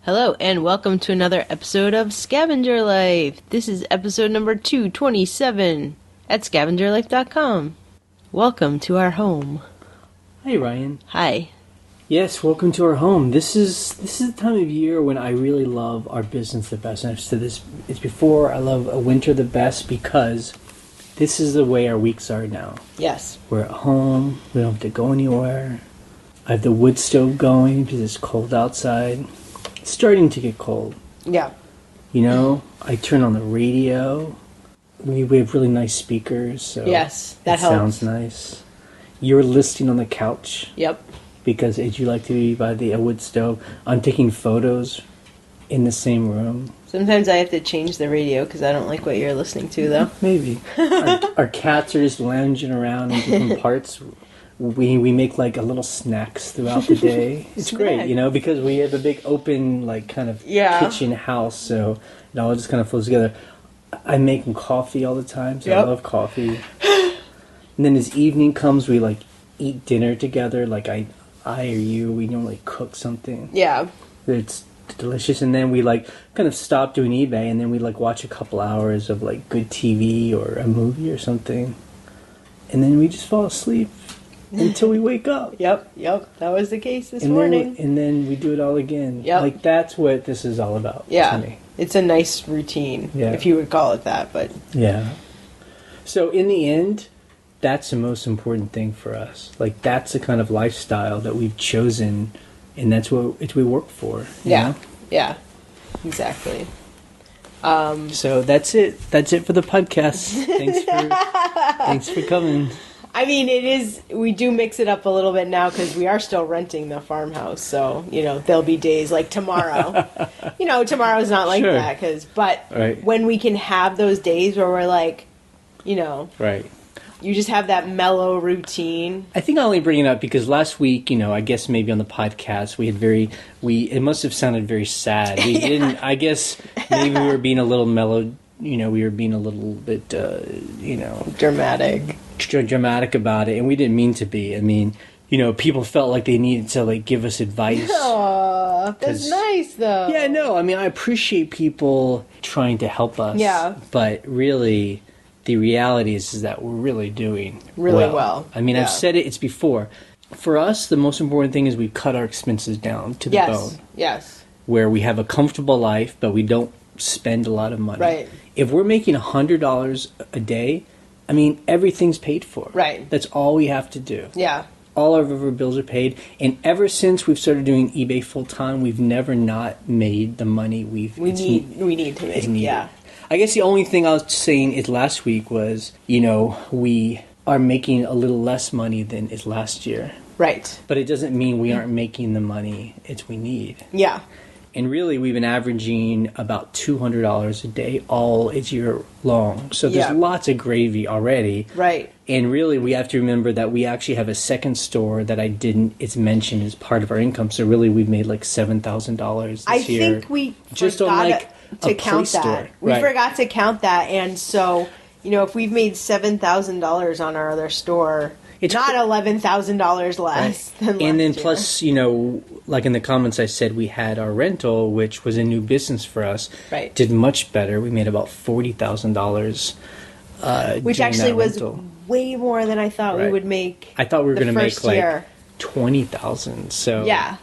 Hello, and welcome to another episode of Scavenger Life. This is episode number 227 at scavengerlife.com. Welcome to our home. Hi, Ryan. Hi. Yes, welcome to our home. This is the time of year when I really love our business the best. And I've said this before. I love a winter the best because this is the way our weeks are now. Yes. We're at home. We don't have to go anywhere. I have the wood stove going because it's cold outside. It's starting to get cold. Yeah. You know, I turn on the radio. We have really nice speakers, so yes, that helps. Sounds nice. You're listening on the couch. Yep. Because as you like to be by the wood stove, I'm taking photos in the same room. Sometimes I have to change the radio because I don't like what you're listening to, though. Maybe. Our cats are just lounging around in different parts. We make like a little snacks throughout the day. It's great, you know, because we have a big open like kind of kitchen house, so it all just kind of flows together. I make them coffee all the time, so I love coffee. And then as evening comes, we like eat dinner together. Like I or you, we normally cook something. Yeah. It's delicious. And then we like kind of stop doing eBay, and then we like watch a couple hours of like good TV or a movie or something. And then we just fall asleep until we wake up. Yep. That was the case this morning. And then we do it all again. Yep. Like that's what this is all about to me. It's a nice routine, if you would call it that. But yeah. So in the end, that's the most important thing for us. Like that's the kind of lifestyle that we've chosen, and that's what we work for. You know? Yeah, exactly. So that's it. That's it for the podcast. Thanks for coming. I mean, it is. We do mix it up a little bit now because we are still renting the farmhouse. So there'll be days like tomorrow. Tomorrow's not like that when we can have those days where we're like, right. You just have that mellow routine. I think I only bring it up because last week, I guess maybe on the podcast it must have sounded very sad. We didn't, I guess maybe we were being a little mellow, we were being a little bit, dramatic about it, and we didn't mean to be. I mean, people felt like they needed to like give us advice. Aww, that's nice though. Yeah, no, I mean, I appreciate people trying to help us. Yeah. But really, the reality is that we're really doing really well. I mean, I've said it's before. For us, the most important thing is we cut our expenses down to the bone. Yes. Where we have a comfortable life, but we don't spend a lot of money. Right. If we're making $100 a day, I mean, everything's paid for. Right. That's all we have to do. Yeah. All of our bills are paid. And ever since we've started doing eBay full time, we've never not made the money we need to make. Yeah. I guess the only thing I was saying is last week was, we are making a little less money than is last year. Right. But it doesn't mean we aren't making the money we need. Yeah. And really, we've been averaging about $200 a day all year long. So there's lots of gravy already. Right. And really, we have to remember that we actually have a second store that it's mentioned as part of our income. So really, we've made like $7,000 this year. I think we just on like to count that. Store. We forgot to count that. And so, if we've made $7,000 on our other store, it's not $11,000 less than last And then year. plus, like in the comments I said, we had our rental, which was a new business for us. Right. Did much better. We made about $40,000 which actually was way more than I thought we would make. I thought we were going to make like year. $20,000. So yeah.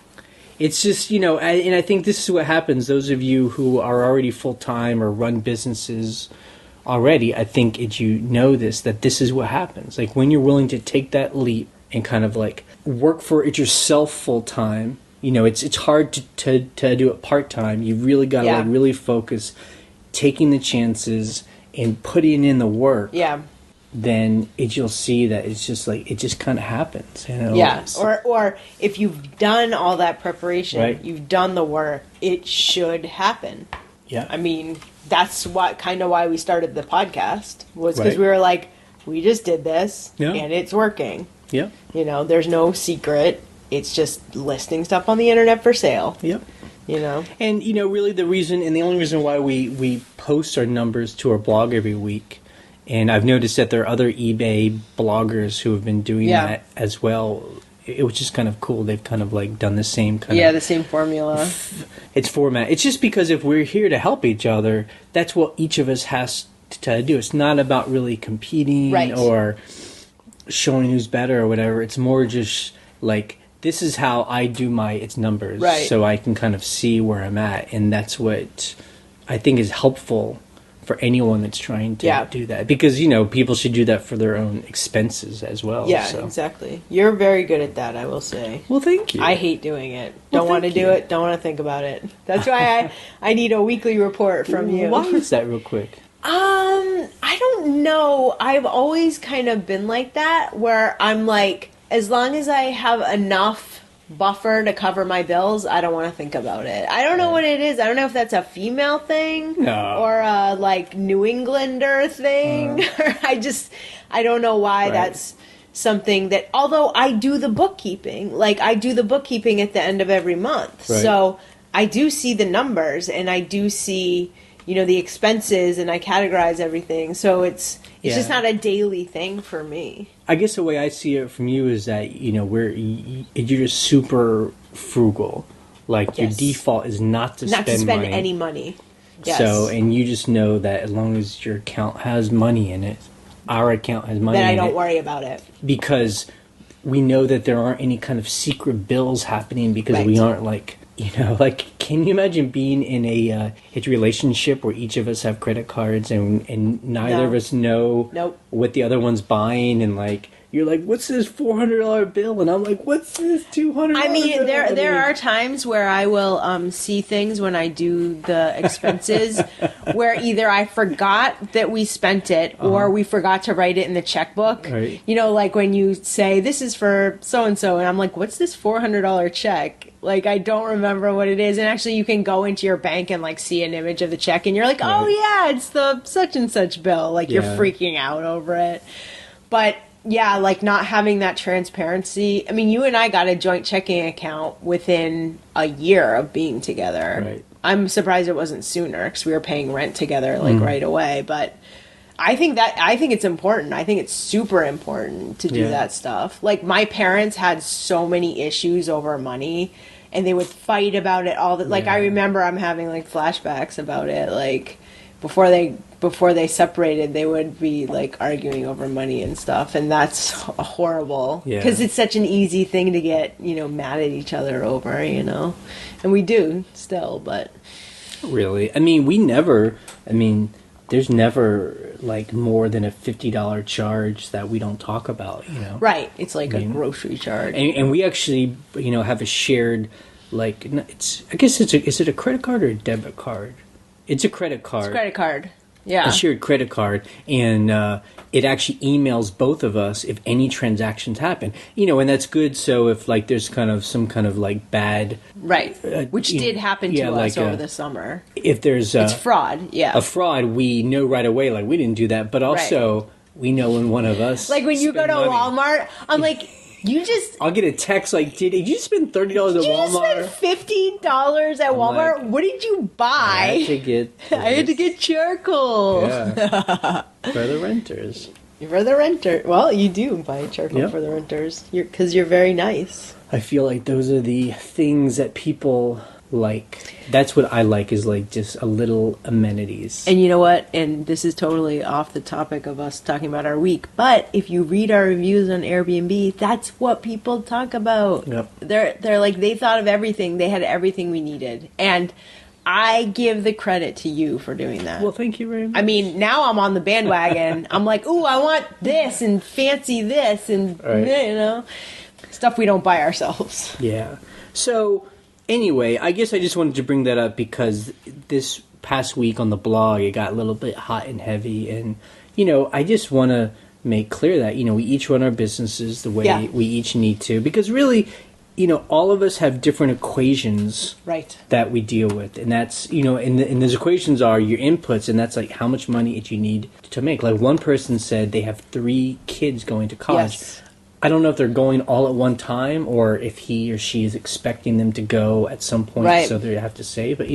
It's just, and I think this is what happens. Those of you who are already full-time or run businesses already, I think that this is what happens. Like when you're willing to take that leap and kind of like work for it yourself full-time, it's hard to do it part-time. You've really got to like really focus, taking the chances and putting in the work. Yeah. Then you'll see that it's just like it just kind of happens, Yeah, or if you've done all that preparation, you've done the work, it should happen. Yeah, I mean that's why we started the podcast was because we were like, we just did this and it's working. Yeah, there's no secret. It's just listing stuff on the internet for sale. Yep. And really the reason and the only reason why we post our numbers to our blog every week. And I've noticed that there are other eBay bloggers who have been doing that as well. which is kind of cool. They've kind of like done the same kind of... the same formula. It's format. It's just because if we're here to help each other, that's what each of us has to do. It's not about really competing or showing who's better or whatever. It's more just like, this is how I do its numbers, so I can kind of see where I'm at, and that's what I think is helpful for anyone that's trying to do that, because people should do that for their own expenses as well. Exactly. You're very good at that, I will say. Well, thank you. I hate doing it. Don't want to do it. Don't want to think about it. That's why I need a weekly report from you. Why is that, real quick? I don't know. I've always kind of been like that, where I'm like, as long as I have enough buffer to cover my bills, I don't want to think about it. I don't know what it is. I don't know if that's a female thing or a like New Englander thing. I don't know why that's something that, although I do the bookkeeping, like I do the bookkeeping at the end of every month. So I do see the numbers, and I do see, the expenses, and I categorize everything. So it's just not a daily thing for me. I guess the way I see it from you is that, you're just super frugal. Like, your default is not to spend any money. Yes. So, and you just know that as long as your account has money in it, our account has money in it. Then I don't worry about it. Because we know that there aren't any kind of secret bills happening, because we aren't like... can you imagine being in a relationship where each of us have credit cards and neither of us know what the other one's buying, and like you're like, what's this $400 bill? And I'm like, what's this $200? I mean, there are times where I will see things when I do the expenses where either I forgot that we spent it or we forgot to write it in the checkbook. Right. Like when you say, this is for so-and-so, and I'm like, what's this $400 check? Like, I don't remember what it is. And actually, you can go into your bank and, like, see an image of the check. And you're like, oh, yeah, it's the such-and-such bill. Like, you're freaking out over it. But, yeah, like, not having that transparency. I mean, you and I got a joint checking account within a year of being together. Right. I'm surprised it wasn't sooner, because we were paying rent together, like, right away. But I think it's important. I think it's super important to do that stuff. Like, my parents had so many issues over money, and they would fight about it all like, I remember I'm having like flashbacks about it. Like, before they separated, they would be like arguing over money and stuff, and that's horrible, because it's such an easy thing to get mad at each other over, and we do still. But really, there's never like more than a $50 charge that we don't talk about, Right. It's like a grocery charge. And we actually, have a shared, like, is it a credit card or a debit card? It's a credit card. It's a credit card. Yeah. A shared credit card. And it actually emails both of us if any transactions happen. And that's good. So if like there's kind of some kind of like bad... Right. Which did happen to us over the summer. If there's... it's fraud. Yeah. A fraud, we know right away, like, we didn't do that. But also, we know when one of us... Like when you go to Walmart, I'm like... I'll get a text like, did you spend $30 at Walmart? Did you spend $50 at Walmart? Like, what did you buy? I had to get charcoal. Yeah. For the renters. For the renter. Well, you do buy charcoal for the renters. Because you're very nice. I feel like those are the things that people like. That's what I like, is like just a little amenities. And you know what? And this is totally off the topic of us talking about our week, but if you read our reviews on Airbnb, that's what people talk about. Yep. They're like, they thought of everything. They had everything we needed. And I give the credit to you for doing that. Well, thank you very much. I mean, now I'm on the bandwagon. I'm like, ooh, I want this and fancy this and, stuff we don't buy ourselves. Yeah. So... Anyway, I guess I just wanted to bring that up because this past week on the blog, it got a little bit hot and heavy. And, I just want to make clear that, we each run our businesses the way we each need to. Because really, all of us have different equations that we deal with. And that's, and those equations are your inputs, and that's like how much money you need to make. Like one person said they have 3 kids going to college. Yes. I don't know if they're going all at one time or if he or she is expecting them to go at some point, so they have to save. But,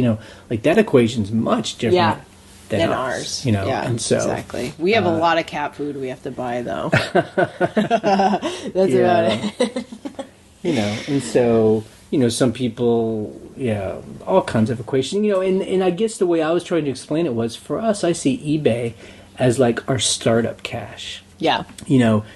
like that equation's much different than ours. Yeah, and so, exactly. We have a lot of cat food we have to buy, though. That's about it. And so, some people, all kinds of equations, and I guess the way I was trying to explain it was, for us, I see eBay as like our startup cash. Yeah.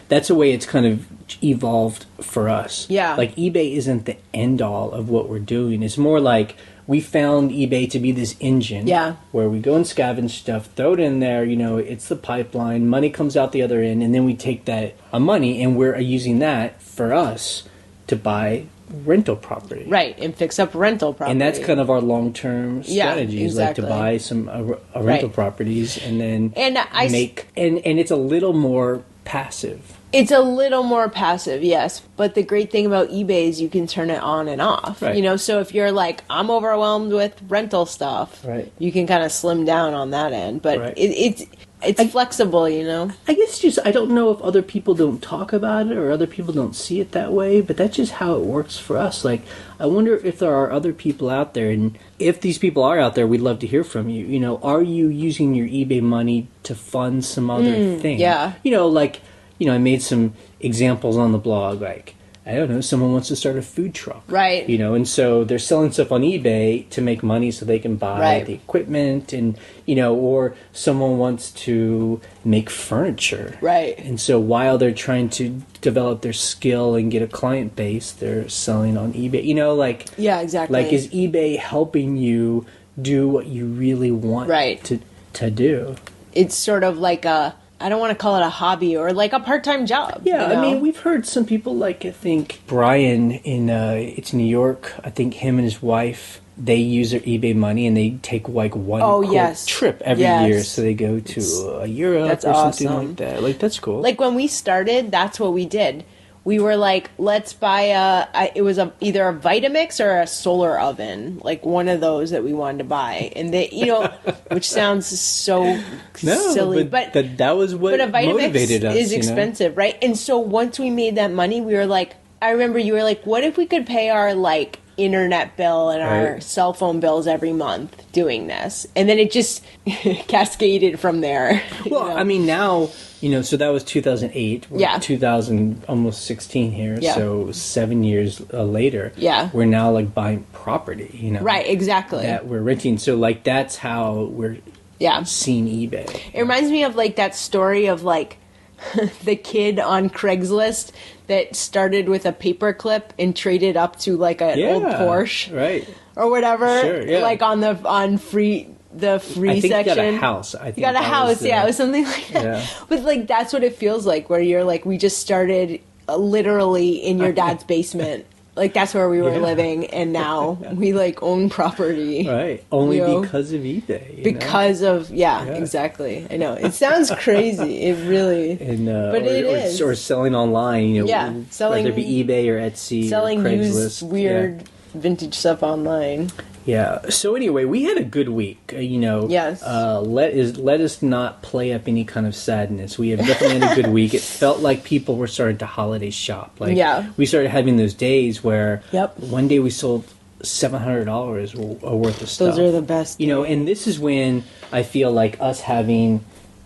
That's the way it's kind of evolved for us. Yeah. Like, eBay isn't the end all of what we're doing. It's more like we found eBay to be this engine where we go and scavenge stuff, throw it in there, it's the pipeline, money comes out the other end, and then we take that money and we're using that for us to buy rental property. Right, and fix up rental property. And that's kind of our long-term strategy, exactly. like to buy some rental properties and then and it's a little more passive. It's a little more passive, yes. But the great thing about eBay is you can turn it on and off. Right. So if you're like, I'm overwhelmed with rental stuff, you can kind of slim down on that end. But it's flexible, I guess I don't know if other people don't talk about it or other people don't see it that way, but that's just how it works for us. Like, I wonder if there are other people out there, and if these people are out there, we'd love to hear from you. Are you using your eBay money to fund some other thing? Yeah. I made some examples on the blog, like, I don't know, someone wants to start a food truck. Right. And so they're selling stuff on eBay to make money so they can buy the equipment and, or someone wants to make furniture. Right. And so while they're trying to develop their skill and get a client base, they're selling on eBay. Yeah, exactly. Like, is eBay helping you do what you really want to do? It's sort of like I don't want to call it a hobby or like a part-time job. Yeah, I mean, we've heard some people, like, I think Brian in it's New York, I think him and his wife, they use their eBay money and they take like one trip every year. So they go to Europe or something like that. Like, that's cool. Like, when we started, that's what we did. We were like, let's buy it was either a Vitamix or a solar oven, like one of those that we wanted to buy. And they, which sounds so silly, but that was what a Vitamix motivated us. Is expensive, right? And so once we made that money, we were like, I remember you were like, what if we could pay our like internet bill and our cell phone bills every month doing this? And then it just cascaded from there. Well, I mean, now, so that was 2008. We're 2000, almost 16 here. Yeah. So 7 years later, we're now like buying property, Right, exactly. That we're renting. So like, that's how we're seeing eBay. It reminds me of like that story of like the kid on Craigslist that started with a paperclip and traded up to like an old Porsche, right, or whatever. Sure, like on the free section. He got a house. I think he got a house. It was something like that. Yeah. But like, that's what it feels like, where you're like, we just started literally in your dad's basement. Like, that's where we were living, and now we like own property. Right. Only because of eBay. Because of exactly. I know. It sounds crazy. It really but it is. Or selling online, selling, whether it be eBay or Etsy selling or Craigslist. Used weird vintage stuff online. Yeah. So anyway, we had a good week. Yes. Let us not play up any kind of sadness. We have definitely had a good week. It felt like people were starting to holiday shop. Like, we started having those days where one day we sold $700 worth of stuff. Those are the best. And this is when I feel like us having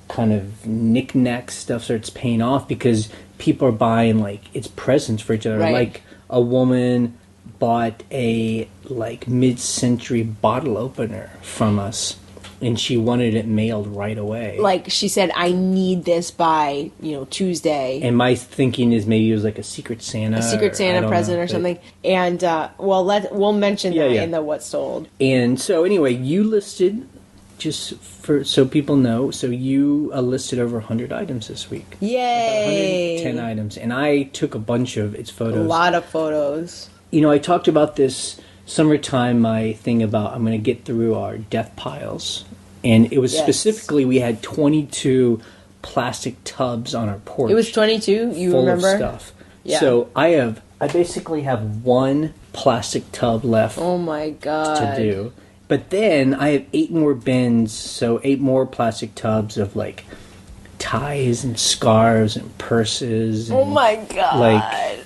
kind of knick-knack stuff starts paying off, because people are buying like it's presents for each other. Right. Like, a woman bought a like mid-century bottle opener from us, and she wanted it mailed right away. Like, she said, I need this by Tuesday. And my thinking is maybe it was like a Secret Santa present or something. And we'll mention that in the what sold. And so anyway, you listed, just so people know, so you listed over 100 items this week. Yay! 110 items, and I took a bunch of its photos. A lot of photos. I talked about this summertime, my thing about I'm going to get through our death piles. And it was specifically, we had 22 plastic tubs on our porch. It was 22? You remember? Full of stuff. Yeah. So I basically have one plastic tub left. Oh my God. To do. But then I have 8 more bins, so 8 more plastic tubs of like ties and scarves and purses. And, oh my God. Like,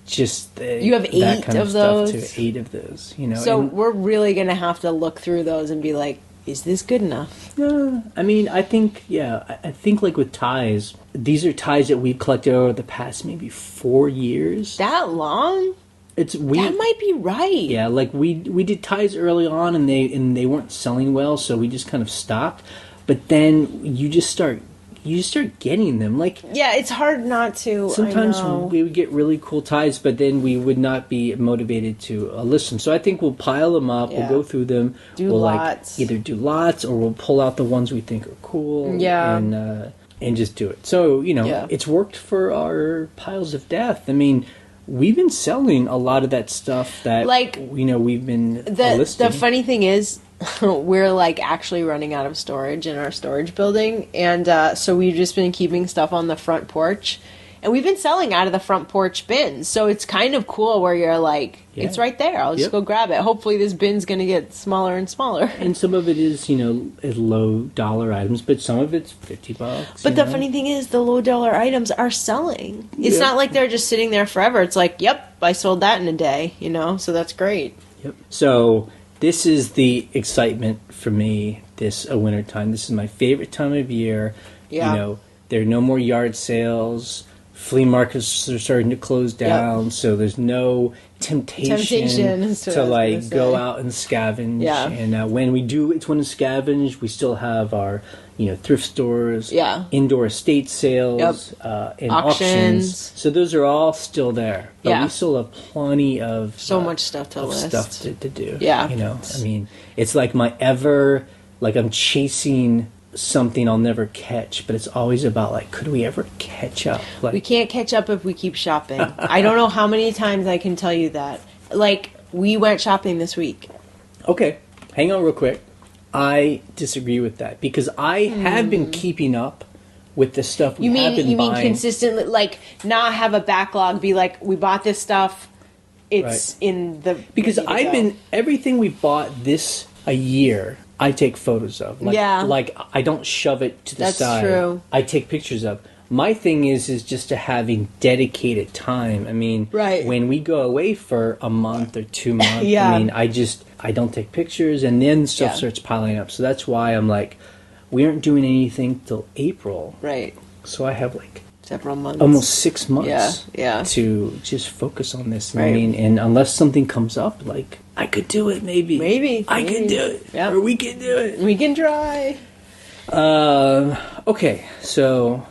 just you have 8 kind of those? Stuff too. 8 of those, So we're really going to have to look through those and be like, is this good enough? I mean, I think like with ties, these are ties that we've collected over the past maybe 4 years. That long? That might be right. Yeah, like we did ties early on, and they weren't selling well, so we just kind of stopped. But then you just start getting them. Like, yeah, it's hard not to. Sometimes we would get really cool ties, but then we would not be motivated to list them. So I think we'll pile them up. Yeah. We'll go through them. We'll lots. Either do lots, or we'll pull out the ones we think are cool. Yeah. And just do it. So, it's worked for our piles of death. I mean, we've been selling a lot of that stuff that, we've been listing. The funny thing is, we're like actually running out of storage in our storage building, and so we've just been keeping stuff on the front porch, and we've been selling out of the front porch bins. So it's kind of cool where you're like, it's right there. I'll just go grab it. Hopefully this bin's going to get smaller and smaller. And some of it is, low dollar items, but some of it's $50. But the funny thing is, the low dollar items are selling. It's not like they're just sitting there forever. It's like, yep, I sold that in a day, so that's great. Yep. So this is the excitement for me this winter time. This is my favorite time of year. Yeah. There are no more yard sales. Flea markets are starting to close down, so there's no temptation to go out and scavenge. Yeah. And when we do want to scavenge, we still have our thrift stores, indoor estate sales, and auctions. So those are all still there. But we still have plenty of much stuff to list. Stuff to do. Yeah. I mean, it's like I'm chasing something I'll never catch, but it's always about could we ever catch up? We can't catch up if we keep shopping. I don't know how many times I can tell you that. We went shopping this week. Okay, hang on real quick. I disagree with that because I have been keeping up with the stuff we have been buying. You mean consistently, not have a backlog, be like, we bought this stuff, it's in the... Because everything we bought a year, I take photos of. I don't shove it to the side. That's true. I take pictures of. My thing is just to having dedicated time. I mean, when we go away for a month or 2 months, I mean, I don't take pictures, and then stuff starts piling up. So that's why I'm like, we aren't doing anything till April. Right. So I have several months. Almost 6 months to just focus on this. Right. I mean, and unless something comes up, I could do it maybe. I could do it. Yep. Or we can do it. We can try. Okay, so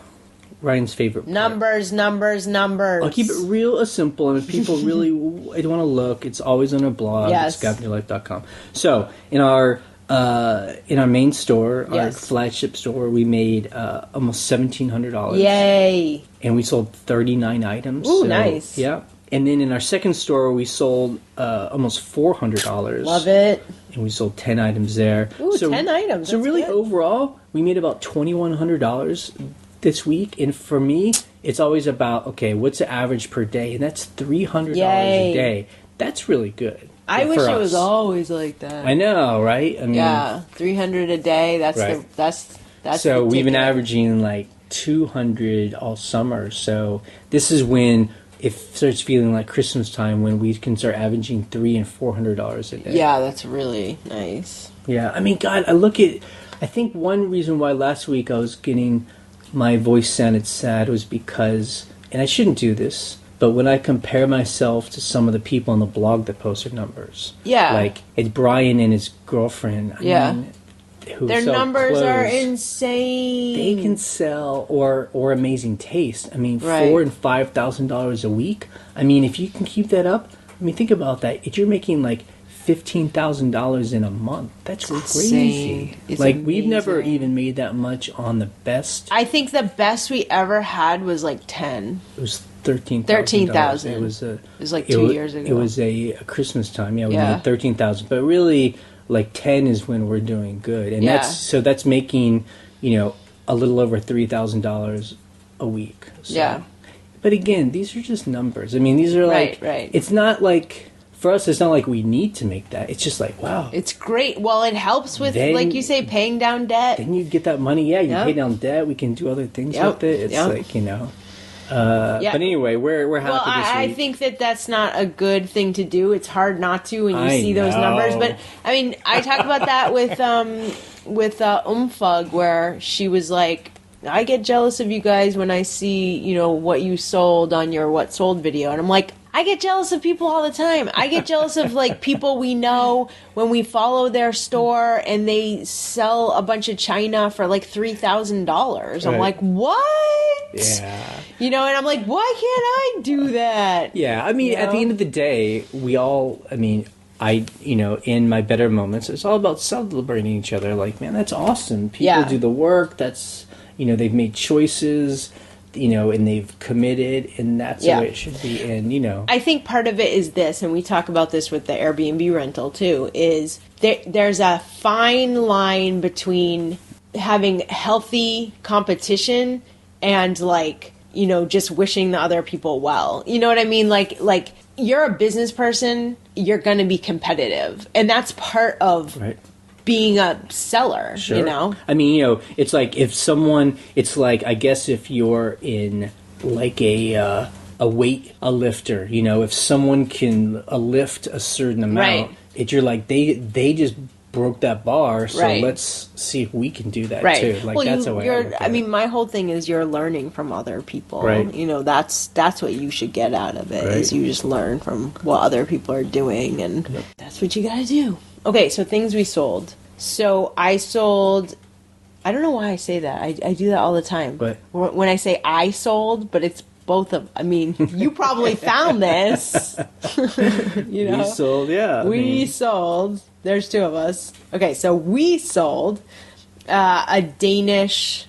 Ryan's favorite part. Numbers. I'll keep it real simple, and if people really want to look, it's always on our blog at scavengerlife.com. So in our main store, our flagship store, we made almost $1,700. Yay! And we sold 39 items. Ooh, nice. Yeah. And then in our second store, we sold almost $400. Love it. And we sold 10 items there. Ooh, 10 items. So really, overall, we made about $2,100 this week. And for me, it's always about, okay, what's the average per day? And that's $300 a day. That's really good. I wish it was always like that. I know, right? I mean, $300 a day. That's so we've been averaging $200 all summer. So this is when it starts feeling like Christmas time, when we can start averaging $300 and $400 a day. Yeah, that's really nice. Yeah, I mean, God, I think one reason why last week my voice sounded sad was because, and I shouldn't do this, but when I compare myself to some of the people on the blog that post their numbers, it's Brian and his girlfriend. I mean, their numbers are insane. They can sell or amazing taste. I mean, $4,000 and $5,000 a week. I mean, if you can keep that up, I mean, think about that. If you're making $15,000 in a month, that's crazy. We've never even made that much on the best. I think the best we ever had was 10. It was $13,000. $13,000. It was 2 years ago. It was a Christmas time. Yeah, we made $13,000, but really, 10 is when we're doing good, and that's making a little over $3,000 a week. So. But again, these are just numbers. I mean, these are it's not for us, it's not like we need to make that. It's just wow. It's great. Well, it helps with, like you say, paying down debt. Then you get that money. Yeah, you pay down debt. We can do other things with it. It's but anyway, we're happy this week. I think that's not a good thing to do. It's hard not to when you see those numbers. But I mean, I talked about that with Umfug, where she was like, I get jealous of you guys when I see what you sold on your what sold video, and I'm like, I get jealous of people all the time. I get jealous of like people we know when we follow their store and they sell a bunch of china for like $3,000. I'm like, what? Yeah. You know, and I'm like, why can't I do that? Yeah, I mean, at the end of the day, we all, I mean, in my better moments, it's all about celebrating each other. Like, man, that's awesome. People do the work. That's, they've made choices, and they've committed, and that's the way it should be. And, I think part of it is this, and we talk about this with the Airbnb rental too, is there's a fine line between having healthy competition and like, just wishing the other people well. You know what I mean? Like you're a business person, you're going to be competitive. And that's part of being a seller, Sure. I mean, it's like it's like, I guess if you're in like a lifter, if someone can lift a certain amount, you're like, they just broke that bar, so let's see if we can do that too. Like, well, that's how I mean, my whole thing is you're learning from other people. That's what you should get out of it, is you just learn from what other people are doing, and that's what you gotta do. Okay, so things we sold. So I sold, I don't know why I say that. I do that all the time. But when I say I sold, but it's both of, I mean, you probably found this. We sold, We sold. There's two of us. Okay, so we sold a Danish,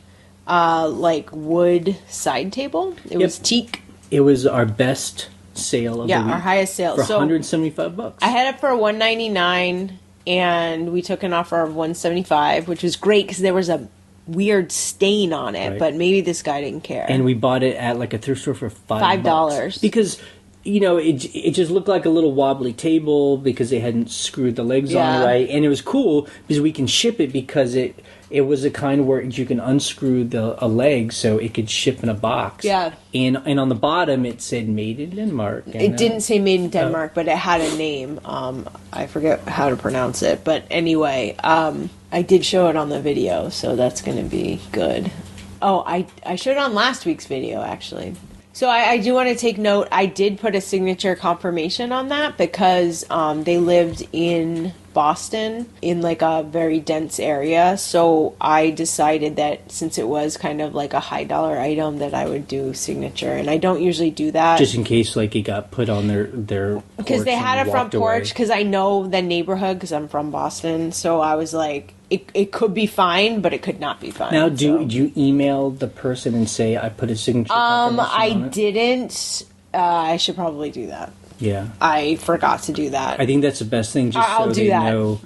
like, wood side table. It was teak. It was our best sale of the week. Yeah, our highest sale. For $175. I had it for $199, and we took an offer of $175, which was great because there was a weird stain on it, but maybe this guy didn't care. And we bought it at like a thrift store for $5. Because it just looked like a little wobbly table because they hadn't screwed the legs on right. And it was cool because we can ship it because it was a kind where you can unscrew a leg so it could ship in a box. Yeah. And on the bottom it said made in Denmark. It didn't say made in Denmark, but it had a name. I forget how to pronounce it. But anyway, I did show it on the video, so that's going to be good. Oh, I showed it on last week's video, actually. So I do want to take note, I did put a signature confirmation on that because they lived in Boston in like a very dense area. So I decided that since it was kind of like a high dollar item that I would do signature. And I don't usually do that. Just in case like it got put on their because they had a front porch because I know the neighborhood because I'm from Boston. So I was like, it could be fine, but it could not be fine. Now, do you email the person and say I put a signature confirmation on it? Didn't. I should probably do that. Yeah. I forgot to do that. I think that's the best thing, just so they know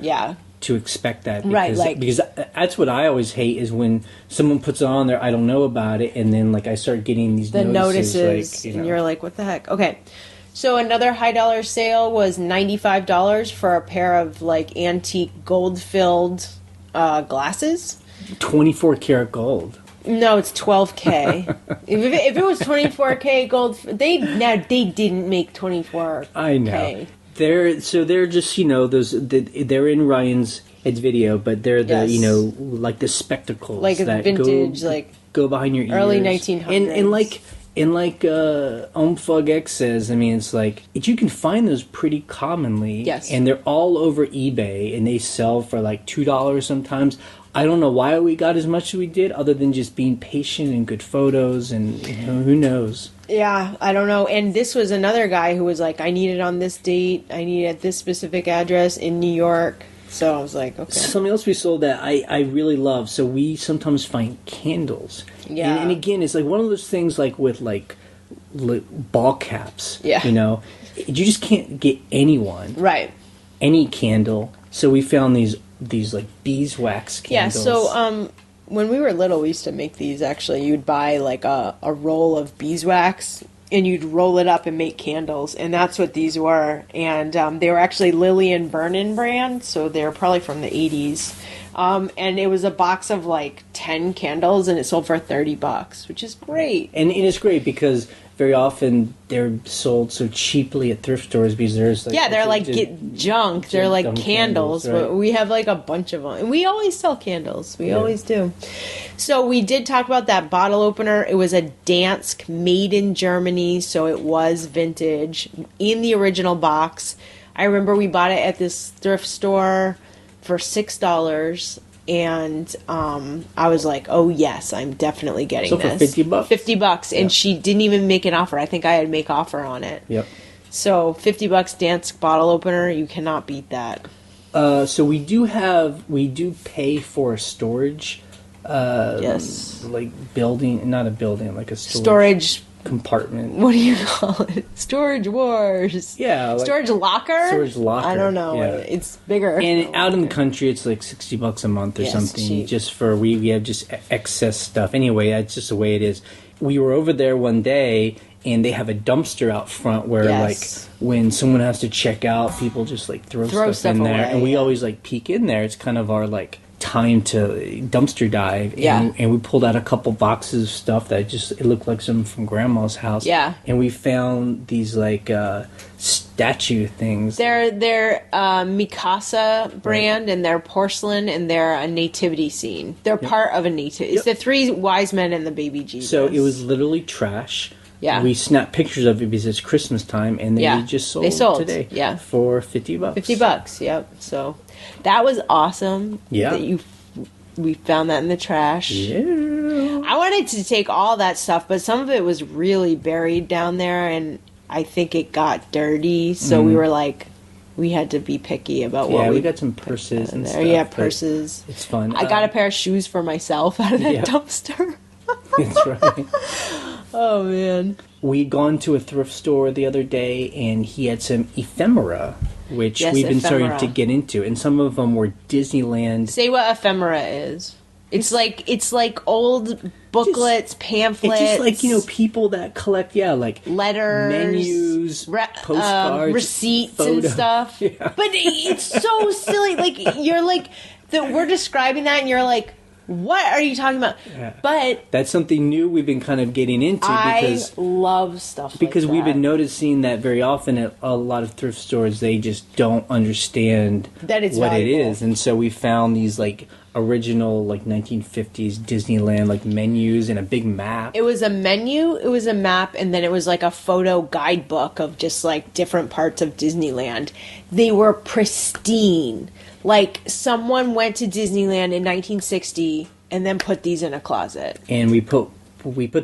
to expect that. Because, because that's what I always hate is when someone puts it on there, I don't know about it, and then like I start getting these notices like, and you're like, what the heck? Okay. So another high dollar sale was $95 for a pair of like antique gold-filled glasses. 24 karat gold. No, it's 12K. if it was 24K gold, they didn't make 24K. I know. They're just they're in Ryan's video, but they're the like the spectacles like that vintage go behind your ears. Early 1900s. And like Omfug X says, I mean, it's like you can find those pretty commonly. Yes. And they're all over eBay, and they sell for like $2 sometimes. I don't know why we got as much as we did, other than just being patient and good photos, and who knows. Yeah, I don't know. And this was another guy who was like, I need it on this date. I need it at this specific address in New York. So I was like, okay. Something else we sold that I really love. So we sometimes find candles. Yeah. And again, it's like one of those things like with like ball caps. Yeah. You just can't get any candle. So we found these like beeswax candles. Yeah, so when we were little, we used to make these, actually. You'd buy like a roll of beeswax, and you'd roll it up and make candles, and that's what these were. And they were actually Lily and Vernon brand, so they were probably from the 80s. And it was a box of like 10 candles, and it sold for $30, which is great. And it's great because very often they're sold so cheaply at thrift stores because there's like they're like junk. They're like candles. Right? But we have like a bunch of them, and we always sell candles. We always do. So we did talk about that bottle opener. It was a Dansk, made in Germany, so it was vintage in the original box. I remember we bought it at this thrift store for $6. And I was like, oh, yes, I'm definitely getting this. So for $50? $50. And she didn't even make an offer. I think I had make offer on it. Yep. So $50 Dansk bottle opener, you cannot beat that. So we do pay for storage. Yes. Like building, not a building, like a storage compartment. What do you call it? Storage wars. Yeah. Like storage locker? Storage locker. I don't know. Yeah. It's bigger. And out in the country, it's like $60 a month or something. Cheap. Just for, we have just excess stuff. Anyway, that's just the way it is. We were over there one day, and they have a dumpster out front where, like, when someone has to check out, people just, like, throw stuff in there. Away, and we always, like, peek in there. It's kind of our, like, time to dumpster dive. And we pulled out a couple boxes of stuff that it looked like some from Grandma's house. Yeah. And we found these, like, statue things. They're Mikasa brand, and they're porcelain, and they're a nativity scene. They're part of a nativity. It's the three wise men and the baby Jesus. So it was literally trash. Yeah. We snapped pictures of it because it's Christmas time, and they just sold today. Yeah. For $50. $50, yep. So that was awesome. Yeah. That we found that in the trash. Yeah. I wanted to take all that stuff, but some of it was really buried down there, and I think it got dirty. So we were like, we had to be picky about what we got some purses and stuff. Yeah, purses. It's fun. I got a pair of shoes for myself out of that dumpster. That's right. Oh, man. We'd gone to a thrift store the other day, and he had some ephemera, which we've been starting to get into. And some of them were Disneyland. Say what ephemera is. It's like old booklets, pamphlets. It's just like, people that collect, like letters, menus, postcards, receipts and stuff. Yeah. But it's so silly. Like, you're like, we're describing that, and you're like, what are you talking about? Yeah. But that's something new we've been kind of getting into because I love stuff because like we've been noticing that very often at a lot of thrift stores they just don't understand that it's what valuable. It is, and so we found these like original like 1950s Disneyland like menus and a big map. It was a menu, it was a map, and then it was like a photo guidebook of just like different parts of Disneyland. They were pristine. Like, someone went to Disneyland in 1960 and then put these in a closet. And we put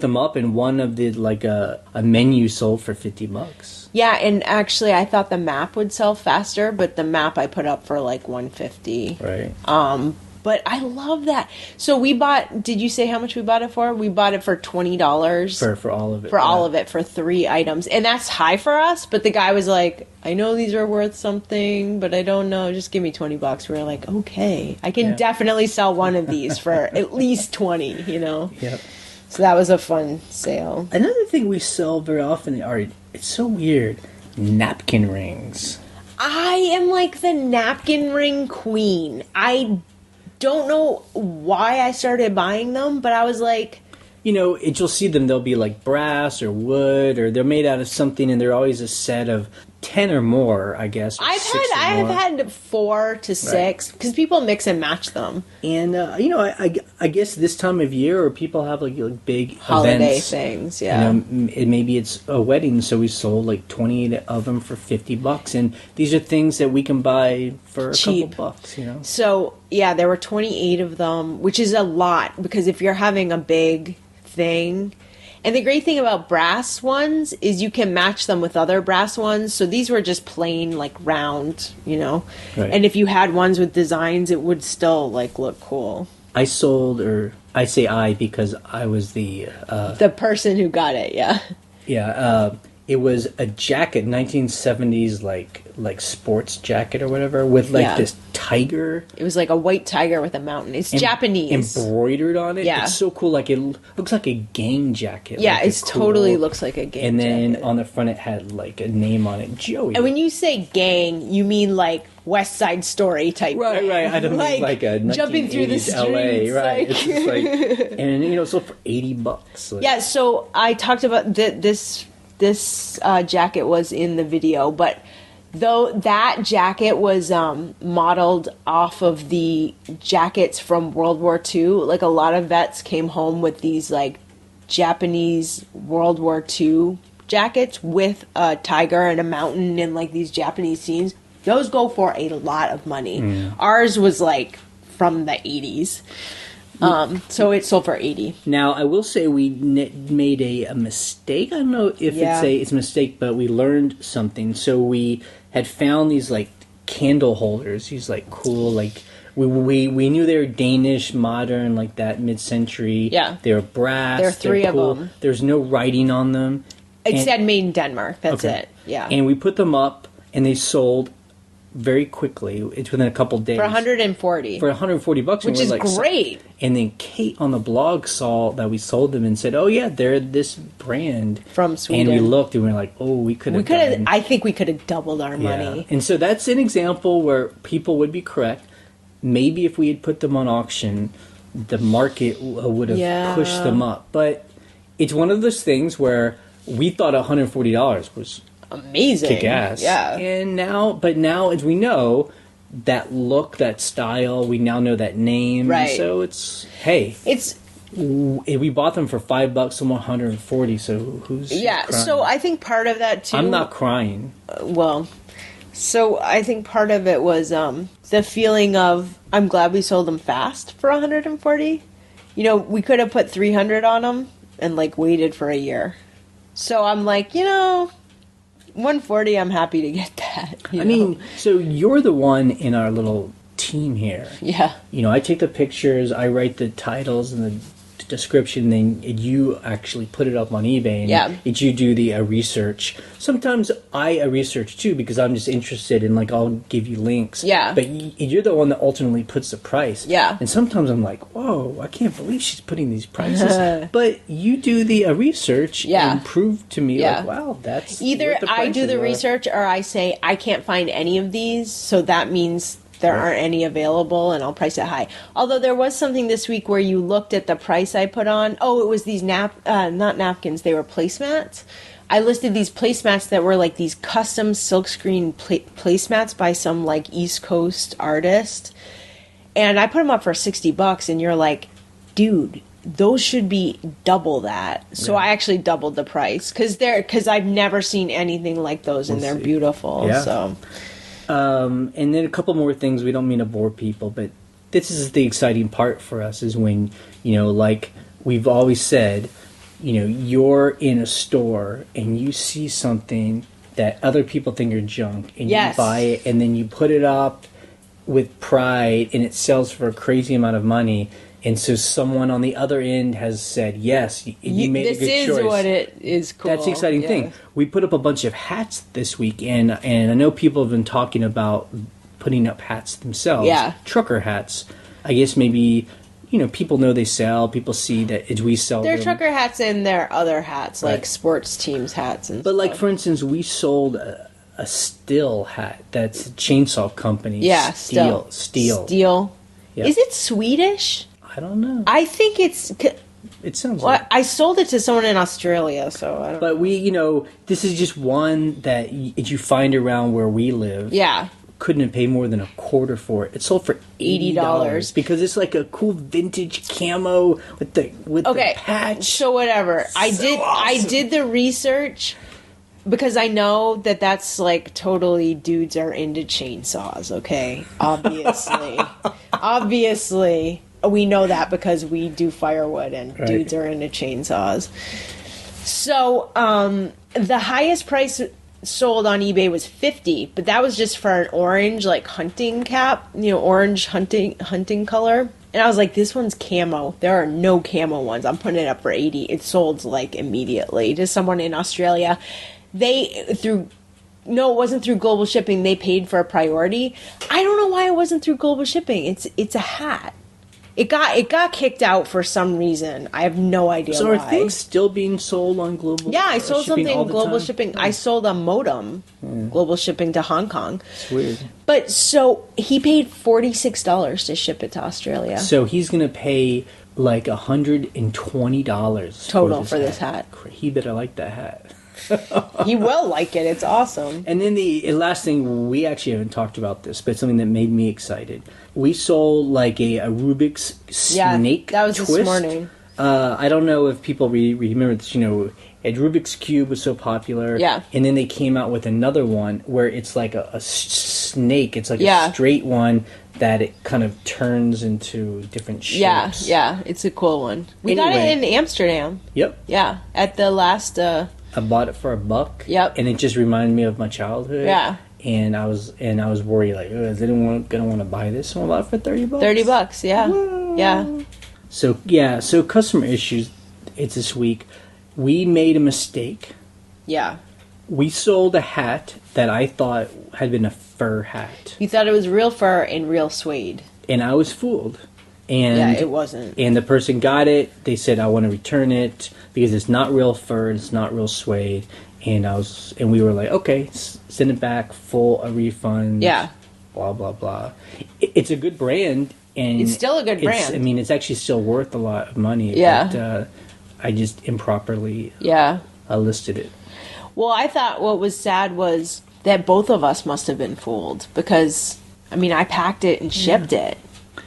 them up, and one of the, like, a menu sold for $50. Yeah, and actually, I thought the map would sell faster, but the map I put up for, like, $150. Right. But I love that. So we bought, did you say how much we bought it for? We bought it for $20. For all of it. For all of it, for 3 items. And that's high for us, but the guy was like, I know these are worth something, but I don't know. Just give me $20. We were like, okay. I can definitely sell one of these for at least 20, Yep. So that was a fun sale. Another thing we sell very often are, it's so weird, napkin rings. I am like the napkin ring queen. I don't know why I started buying them, but I was like, you'll see them, they'll be like brass or wood, or they're made out of something, and they're always a set of 10 or more, I guess. I have had 4 to 6 because people mix and match them. And I guess this time of year, or people have like big holiday events, things. Yeah, maybe it's a wedding, so we sold like 28 of them for $50, and these are things that we can buy for cheap. A couple bucks. So there were 28 of them, which is a lot because if you're having a big thing. And the great thing about brass ones is you can match them with other brass ones. So these were just plain, like, round, Right. And if you had ones with designs, it would still, like, look cool. I sold, or I say I because I was the person who got it, yeah. Yeah, It was a jacket, 1970s like sports jacket or whatever, with like this tiger. It was like a white tiger with a mountain. It's Japanese. Embroidered on it. Yeah. It's so cool. Like, it looks like a gang jacket. Yeah, like it totally looks like a gang jacket. And then on the front it had like a name on it, Joey. And when you say gang, you mean like West Side Story type. Right. I don't mean like a jumping through the streets, LA, right? Like... It's just like, and it sold for $80. Like. Yeah. So I talked about this jacket was in the video, but though that jacket was modeled off of the jackets from World War II, like a lot of vets came home with these like Japanese World War II jackets with a tiger and a mountain and like these Japanese scenes. Those go for a lot of money. Ours was like from the 80s. So it sold for $80. Now, I will say we made a mistake. I don't know if it's a mistake, but we learned something. So we had found these like candle holders. These like cool, like we knew they were Danish, modern, like that mid-century. Yeah, they were brass. There are three cool. of them. There's no writing on them. It said made in Denmark. That's it. Yeah, and we put them up, and they sold very quickly. It's within a couple days. For $140. For $140, which is like, great. And then Kate on the blog saw that we sold them and said, "Oh yeah, they're this brand from Sweden." And we looked and we were like, "Oh, we could have." I think we could have doubled our money. And so that's an example where people would be correct. Maybe if we had put them on auction, the market would have pushed them up. But it's one of those things where we thought $140 was amazing, kick ass. Yeah. And now as we know, that look, that style, we now know that name. Right. So we bought them for $5, someone $140. So who's crying? So I think part of that too. I'm not crying. So I think part of it was the feeling of I'm glad we sold them fast for $140. You know, we could have put $300 on them and like waited for a year. So I'm like, $140, I'm happy to get that. I mean, so you're the one in our little team here. Yeah. I take the pictures, I write the titles and the description, then you actually put it up on eBay, and you do the research. Sometimes I research too because I'm just interested in, like, I'll give you links. Yeah. But you're the one that ultimately puts the price. Yeah. And sometimes I'm like, whoa, I can't believe she's putting these prices. But you do the research and prove to me, like, wow, that's either I do the research or I say I can't find any of these, so that means there aren't any available, and I'll price it high. Although there was something this week where you looked at the price I put on. Oh, it was these not napkins. They were placemats. I listed these placemats that were like these custom silkscreen placemats by some like East Coast artist, and I put them up for $60. And you're like, dude, those should be double that. So I actually doubled the price because I've never seen anything like those, and they're beautiful. Yeah. So. And then a couple more things. We don't mean to bore people, but this is the exciting part for us is when, like we've always said, you're in a store and you see something that other people think are junk and you buy it and then you put it up with pride and it sells for a crazy amount of money. And so someone on the other end has said, yes, you made a good choice. This is what it is cool. That's the exciting thing. We put up a bunch of hats this week, and I know people have been talking about putting up hats themselves. Yeah. Trucker hats. I guess maybe, people know they sell. People see that we sell them. They're trucker hats and they're other hats, like sports teams hats and stuff. But like, for instance, we sold a Stihl hat. That's a chainsaw company. Yeah, Stihl. Yeah. Is it Swedish? I don't know. I think it sounds like I sold it to someone in Australia, so I don't know. But this is just one that you find around where we live. Yeah. Couldn't have paid more than a quarter for it. It sold for $80 because it's like a cool vintage camo with the patch. So whatever. Awesome. I did the research because I know that that's like totally dudes are into chainsaws, okay? Obviously. Obviously. We know that because we do firewood and dudes are into chainsaws. So the highest price sold on eBay was $50, but that was just for an orange like hunting cap, orange hunting color. And I was like, this one's camo. There are no camo ones. I'm putting it up for $80. It sold like immediately to someone in Australia. No, it wasn't through global shipping. They paid for a priority. I don't know why it wasn't through global shipping. It's a hat. It got kicked out for some reason. I have no idea why. So are things still being sold on global? Yeah, I sold something global shipping. I sold a modem, global shipping to Hong Kong. It's weird. But so he paid $46 to ship it to Australia. So he's gonna pay like $120 total for this hat. He better like that hat. He will like it. It's awesome. And then the last thing, we actually haven't talked about this, but something that made me excited. We sold like a Rubik's snake that was twist. This morning. I don't know if people remember this, Rubik's Cube was so popular. Yeah. And then they came out with another one where it's like a snake. It's like a straight one that it kind of turns into different shapes. Yeah. It's a cool one. We got it in Amsterdam. Yep. Yeah. At the last... I bought it for $1. Yep. And it just reminded me of my childhood. Yeah. And I was worried, like, is anyone gonna want to buy this? So I bought it for $30. $30, yeah. Whoa. Yeah. So customer issues, it's this week. We made a mistake. Yeah. We sold a hat that I thought had been a fur hat. You thought it was real fur and real suede. And I was fooled. And yeah, it wasn't. And the person got it. They said, I want to return it because it's not real fur, it's not real suede. And we were like, okay, send it back, full a refund. Yeah. Blah blah blah. It's a good brand, and it's still a good brand. I mean, it's actually still worth a lot of money. Yeah. But I just improperly listed it. Well, I thought what was sad was that both of us must have been fooled because, I mean, I packed it and shipped it.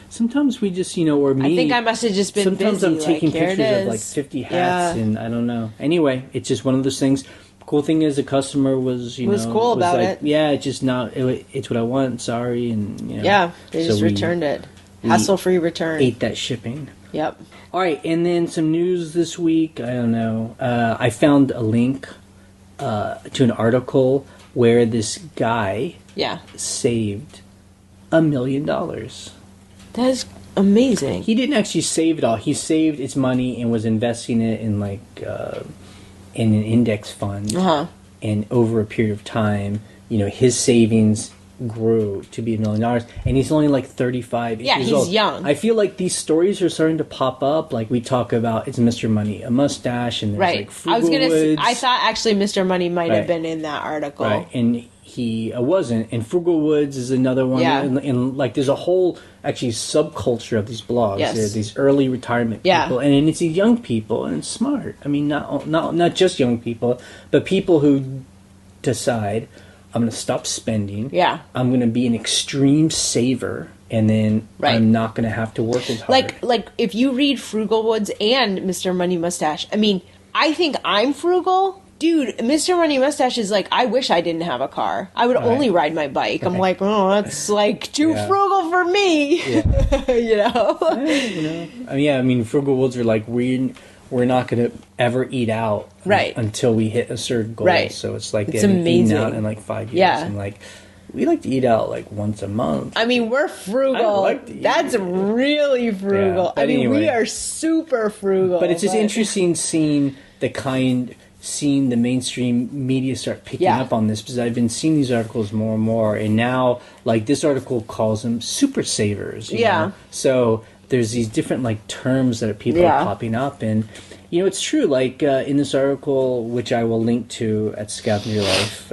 Sometimes we just, or me. I think I must have just been sometimes busy. I'm taking pictures of like 50 hats, and I don't know. Anyway, it's just one of those things. Cool thing is the customer was, was cool about like, it. Yeah, it's just not. It's what I want. Sorry, and yeah, they just returned it. Hassle-free return. Ate that shipping. Yep. All right, and then some news this week. I don't know. I found a link to an article where this guy saved $1 million. That is amazing. He didn't actually save it all. He saved its money and was investing it in in an index fund. Uh-huh. And over a period of time, his savings grew to be $1 million. And he's only like 35 years old. He's young. I feel like these stories are starting to pop up. Like we talk about, it's Mr. Money, a mustache, and there's like Frugal Woods. I thought actually Mr. Money might have been in that article. Right, and he wasn't. And Frugal Woods is another one. Yeah. And like there's a whole actually subculture of these blogs. Yes. There's these early retirement people, and it's these young people, and it's smart. I mean, not just young people, but people who decide, I'm going to stop spending. Yeah. I'm going to be an extreme saver, and then I'm not going to have to work as hard. Like if you read Frugal Woods and Mr. Money Mustache, I mean, I think I'm frugal. Dude, Mr. Money Mustache is like, I wish I didn't have a car. I would only ride my bike. I'm like, oh, that's like too frugal for me. Yeah. I mean, Frugal Woods are like, we're not going to ever eat out until we hit a certain goal. Right. So it's like it's amazing. Eaten out in like 5 years. Yeah. And like, we like to eat out like once a month. I mean, we're frugal. That's really frugal. Yeah, I mean, we are super frugal. But it's just interesting seeing the mainstream media start picking up on this, because I've been seeing these articles more and more, and now like this article calls them super savers. You know? So there's these different like terms that people are popping up, and it's true. Like in this article, which I will link to at Scavenger Life,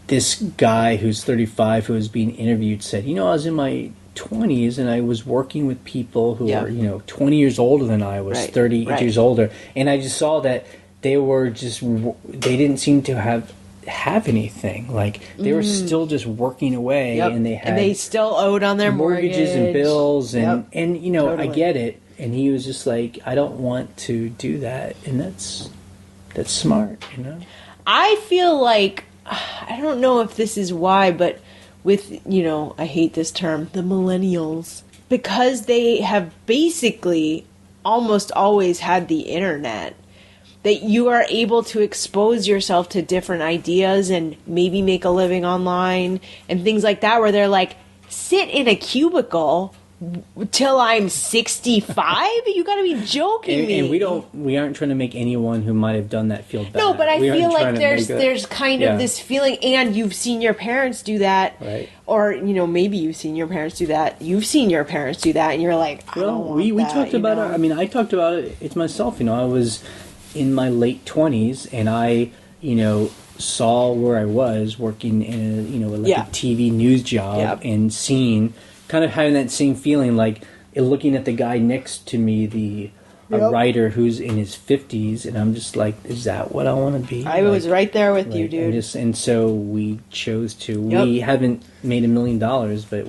this guy who's 35 who was being interviewed said, I was in my 20s and I was working with people who were 20 years older than I was, 38 years older, and I just saw that they didn't seem to have anything. Like they were still just working away, and they still owed on their mortgages and bills, and totally. I get it. And he was just like, I don't want to do that, and that's smart, I feel like, I don't know if this is why, but with I hate this term, the millennials, because they have basically almost always had the internet, that you are able to expose yourself to different ideas and maybe make a living online and things like that, where they're like, sit in a cubicle till I'm 65? You gotta be joking me. And we aren't trying to make anyone who might have done that feel bad. No, but I feel like there's kind of this feeling, and you've seen your parents do that, right? Or maybe you've seen your parents do that. You've seen your parents do that, and you're like, I don't want we that, talked about it. I mean, I talked about it myself. I was in my late 20s, and I saw where I was working in a TV news job, and seeing, kind of having that same feeling, like looking at the guy next to me, a writer who's in his 50s, and I'm just like, is that what I want to be? I was right there with you, dude. And so we chose to. We haven't made $1 million, but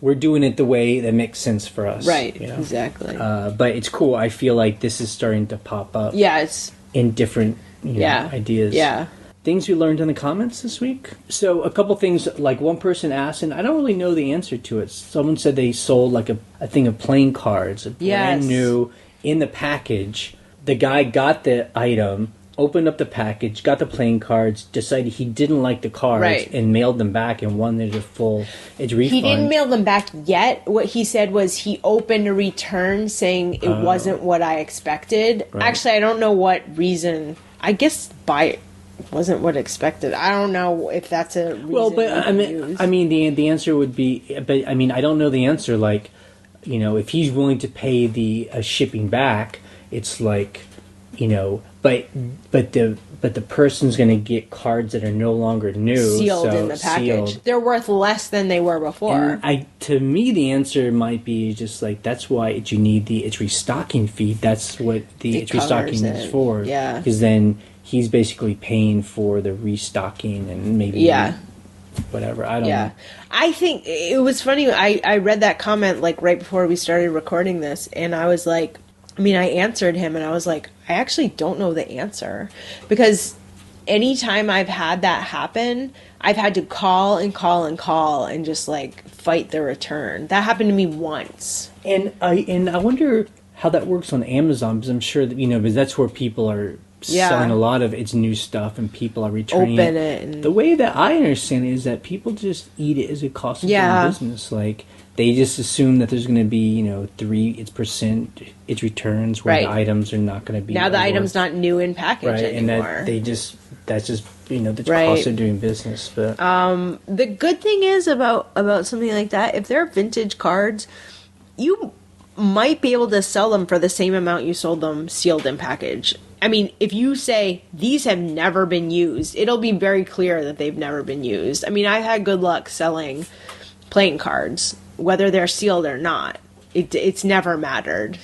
we're doing it the way that makes sense for us. Right, exactly. But it's cool. I feel like this is starting to pop up. Yeah, it's in different ideas. Yeah. Things we learned in the comments this week. So a couple things, like one person asked, and I don't really know the answer to it. Someone said they sold like a thing of playing cards, brand new, in the package. The guy got the item, opened up the package, got the playing cards, decided he didn't like the cards, and mailed them back and wanted a full refund. He didn't mail them back yet. What he said was he opened a return saying it wasn't what I expected. Right. Actually, I don't know what reason. I guess wasn't what expected. I don't know if that's a reason. Well, but I mean, the answer would be, but I mean, I don't know the answer. Like, if he's willing to pay the shipping back, it's like, but the person's going to get cards that are no longer new, sealed in the package. Sealed. They're worth less than they were before. And to me, the answer might be just like, that's why you need it's restocking fee. That's what it's restocking is for. Yeah, because then he's basically paying for the restocking and maybe whatever. I don't know. I think it was funny. I read that comment like right before we started recording this, and I was like, I answered him, and I was like, I actually don't know the answer, because anytime I've had that happen, I've had to call and just like fight the return. That happened to me once. And I wonder how that works on Amazon, because I'm sure that because that's where people are selling a lot of its new stuff, and people are returning it. The way that I understand it is that people just eat it as a cost of doing business. Like, they just assume that there's going to be 3% its returns, where the items are not going to be. Now the item's not new in package anymore. And that's just the cost of doing business. But the good thing is about something like that, if they're vintage cards, you might be able to sell them for the same amount you sold them sealed in package. I mean, if you say these have never been used, it'll be very clear that they've never been used. I mean, I've had good luck selling playing cards, whether they're sealed or not. It's never mattered,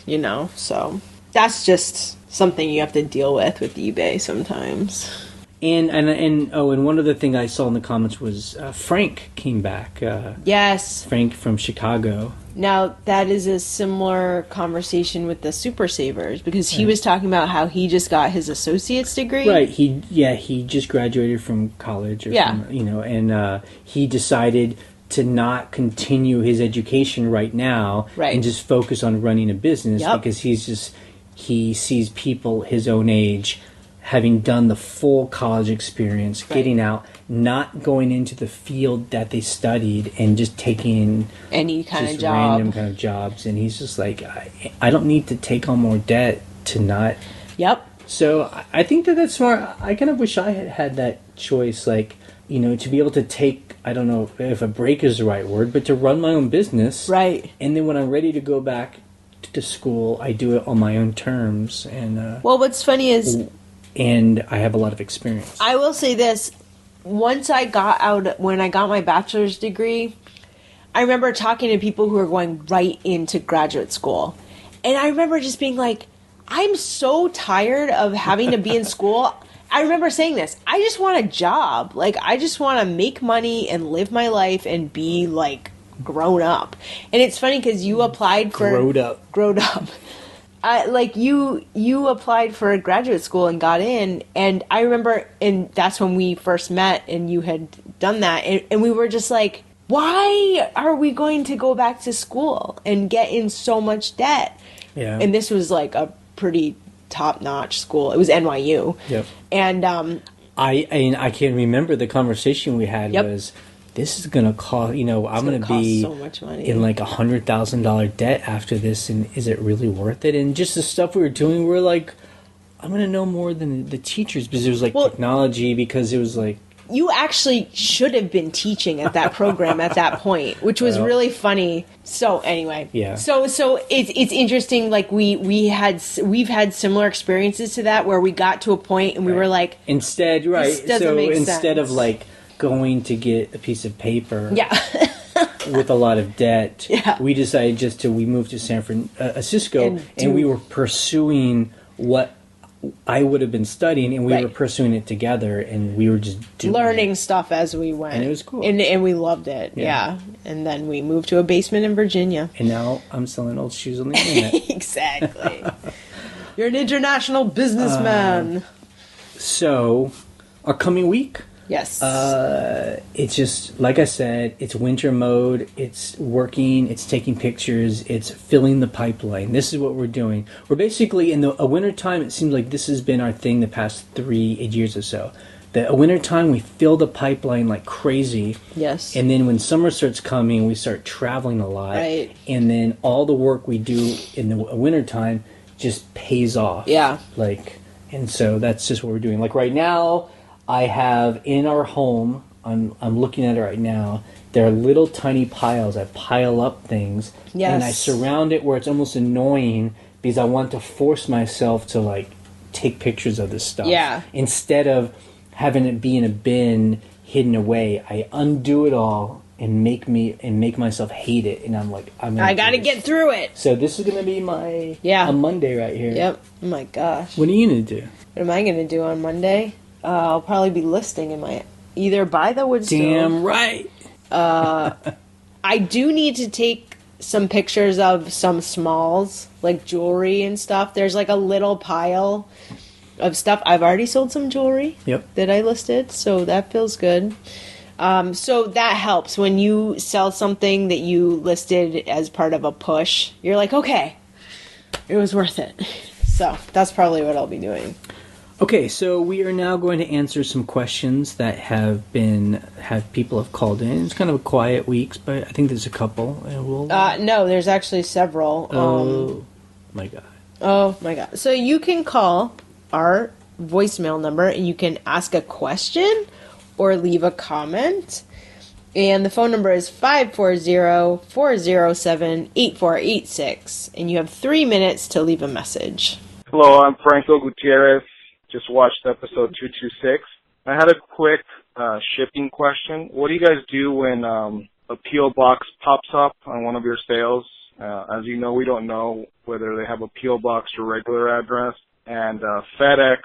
So that's just something you have to deal with eBay sometimes. And one other thing I saw in the comments was Frank came back. Yes. Frank from Chicago. Now, that is a similar conversation with the Super Savers, because he was talking about how he just got his associate's degree. Right. He just graduated from college. And he decided to not continue his education right now and just focus on running a business, because he sees people his own age having done the full college experience, getting out, not going into the field that they studied, and just taking any kind of job, random kind of jobs. And he's just like, I don't need to take on more debt to not. Yep. So I think that's smart. I kind of wish I had that choice, like, to be able to take, I don't know if a break is the right word, but to run my own business. Right. And then when I'm ready to go back to school, I do it on my own terms. And well, what's funny is, and I have a lot of experience. I will say this. Once I got out, when I got my bachelor's degree, I remember talking to people who were going right into graduate school. And I remember just being like, I'm so tired of having to be in school. I remember saying this. I just want a job. Like, I just want to make money and live my life and be, like, grown up. And it's funny because you applied for... Grown up. Like, you applied for a graduate school and got in, and I remember, and that's when we first met, and you had done that, and we were just like, why are we going to go back to school and get in so much debt? Yeah. And this was like a pretty top-notch school. It was NYU. Yep. And I can remember the conversation we had was, this is going to cost, I'm going to be so much money. in like $100,000 debt after this. And is it really worth it? And just the stuff we were doing, we're like, I'm going to know more than the teachers, because it was like technology, because it was like. You actually should have been teaching at that program at that point, which was really funny. So anyway, So it's interesting. Like we've had similar experiences to that, where we got to a point and we were like, instead of like going to get a piece of paper, with a lot of debt, we decided we moved to San Francisco, and we were pursuing what I would have been studying, and we were pursuing it together, and we were just learning stuff as we went, and it was cool, and we loved it. And then we moved to a basement in Virginia, and now I'm selling old shoes on the internet. Exactly. You're an international businessman. So our coming week, yes, it's just like I said, it's winter mode. It's working. It's taking pictures. It's filling the pipeline. This is what we're doing. We're basically in a winter time. It seems like this has been our thing the past 3 years or so. That a winter time, we fill the pipeline like crazy. Yes. And then when summer starts coming, we start traveling a lot. Right. And then all the work we do in the winter time just pays off. Yeah. And so that's just what we're doing. Like right now, I have in our home, I'm looking at it right now, there are little tiny piles. I pile up things, and I surround it where it's almost annoying, because I want to force myself to like take pictures of this stuff. Yeah. Instead of having it be in a bin hidden away, I undo it all and make myself hate it, and I'm like, I gotta get through it. So this is gonna be my a Monday right here. Yep. Oh my gosh. What are you gonna do? What am I gonna do on Monday? I'll probably be listing in my either buy the wood stove. Damn right. I do need to take some pictures of some smalls, like jewelry and stuff. There's like a little pile of stuff. I've already sold some jewelry that I listed, so that feels good. So that helps when you sell something that you listed as part of a push. You're like, okay, it was worth it. So that's probably what I'll be doing. Okay, so we are now going to answer some questions that people have called in. It's kind of a quiet week, but I think there's a couple. And no, there's actually several. Oh my god. Oh my god. So you can call our voicemail number and you can ask a question or leave a comment. And the phone number is 540-407-8486. And you have 3 minutes to leave a message. Hello, I'm Franco Gutierrez. Just watched episode 226. I had a quick shipping question. What do you guys do when a P.O. box pops up on one of your sales? As you know, we don't know whether they have a P.O. box or regular address. And FedEx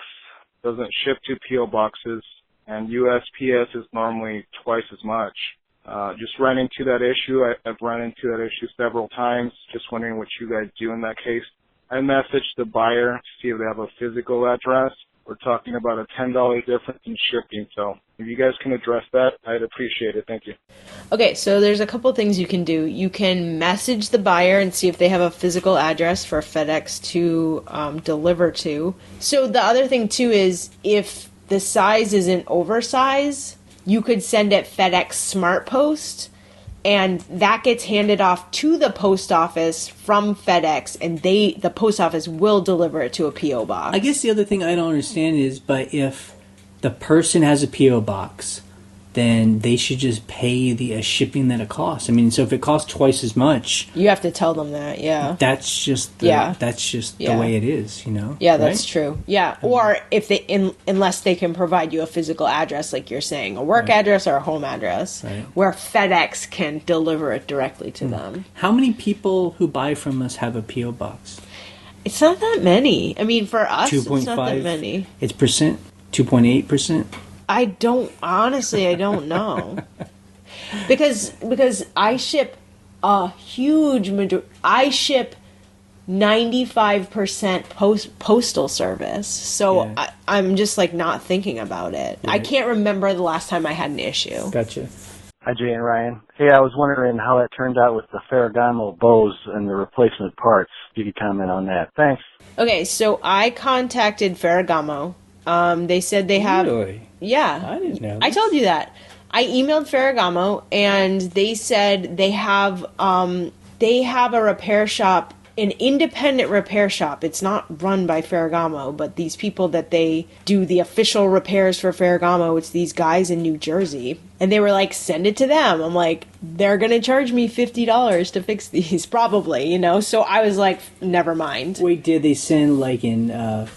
doesn't ship to P.O. boxes, and USPS is normally twice as much. Just ran into that issue. I've run into that issue several times. Just wondering what you guys do in that case. I messaged the buyer to see if they have a physical address. We're talking about a $10 difference in shipping. So if you guys can address that, I'd appreciate it. Thank you. Okay, so there's a couple things you can do. You can message the buyer and see if they have a physical address for FedEx to deliver to. So the other thing, too, is if the size isn't oversize, you could send it FedEx Smart Post, and that gets handed off to the post office from FedEx, and the post office will deliver it to a P.O. box. I guess the other thing I don't understand is, but if the person has a P.O. box, then they should just pay the shipping that it costs. I mean, so if it costs twice as much, you have to tell them that. Yeah, that's just the way it is. Yeah, that's true. Yeah, or if they unless they can provide you a physical address, like you're saying, a work address or a home address, where FedEx can deliver it directly to them. How many people who buy from us have a P.O. box? It's not that many. I mean, for us, 2.5. It's not that many. It's 2.8%. I don't know. because I ship a huge majority. I ship 95% postal service. So yeah. I'm just like not thinking about it. Right. I can't remember the last time I had an issue. Gotcha. Hi, Jay and Ryan. Hey, I was wondering how that turned out with the Ferragamo bows and the replacement parts. If you could comment on that. Thanks. Okay, so I contacted Ferragamo. They said they have... Really? Yeah. I didn't know. I told you that. I emailed Ferragamo, and they said they have a repair shop, an independent repair shop. It's not run by Ferragamo, but these people that they do the official repairs for Ferragamo, it's these guys in New Jersey. And they were like, send it to them. I'm like, they're going to charge me $50 to fix these, probably, So I was like, never mind. Wait, did they send like a